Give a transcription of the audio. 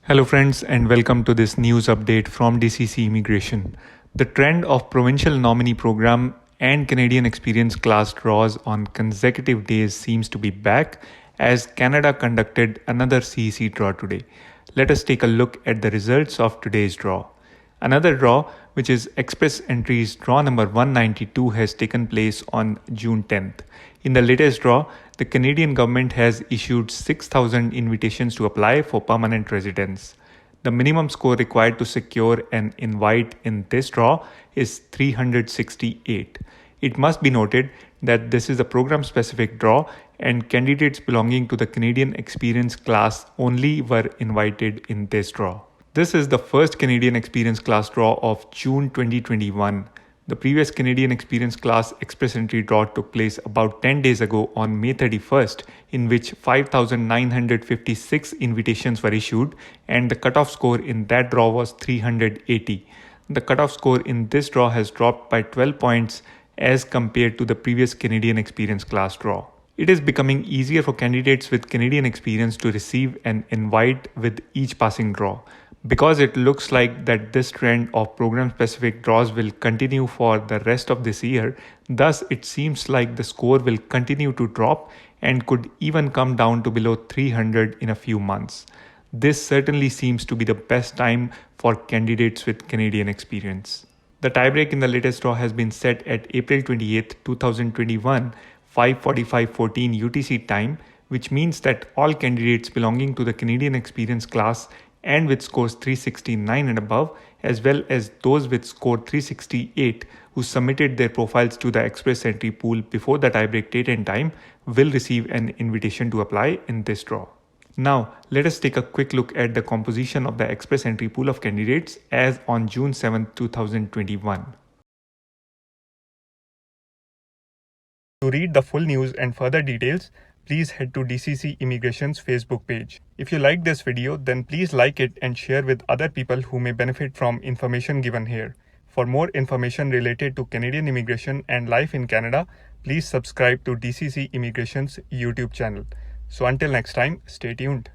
Hello friends and welcome to this news update from DCC Immigration. The trend of provincial nominee program and Canadian experience class draws on consecutive days seems to be back as Canada conducted another CEC draw today. Let us take a look at the results of today's draw. Another draw, which is Express Entries draw number 192, has taken place on June 10th. In the latest draw, the Canadian government has issued 6,000 invitations to apply for permanent residence. The minimum score required to secure an invite in this draw is 368. It must be noted that this is a program-specific draw and candidates belonging to the Canadian Experience class only were invited in this draw. This is the first Canadian Experience class draw of June 2021. The previous Canadian Experience class Express Entry draw took place about 10 days ago on May 31st, in which 5,956 invitations were issued and the cutoff score in that draw was 380. The cutoff score in this draw has dropped by 12 points as compared to the previous Canadian Experience class draw. It is becoming easier for candidates with Canadian experience to receive an invite with each passing draw. Because it looks like that this trend of program-specific draws will continue for the rest of this year, thus it seems like the score will continue to drop and could even come down to below 300 in a few months. This certainly seems to be the best time for candidates with Canadian experience. The tiebreak in the latest draw has been set at April 28, 2021, 5:45:14 UTC time, which means that all candidates belonging to the Canadian Experience class and with scores 369 and above, as well as those with score 368 who submitted their profiles to the Express Entry pool before the tiebreak date and time, will receive an invitation to apply in this draw. Now, let us take a quick look at the composition of the Express Entry pool of candidates as on June 7, 2021. To read the full news and further details, please head to DCC Immigration's Facebook page. If you like this video, then please like it and share with other people who may benefit from information given here. For more information related to Canadian immigration and life in Canada, please subscribe to DCC Immigration's YouTube channel. So until next time, stay tuned.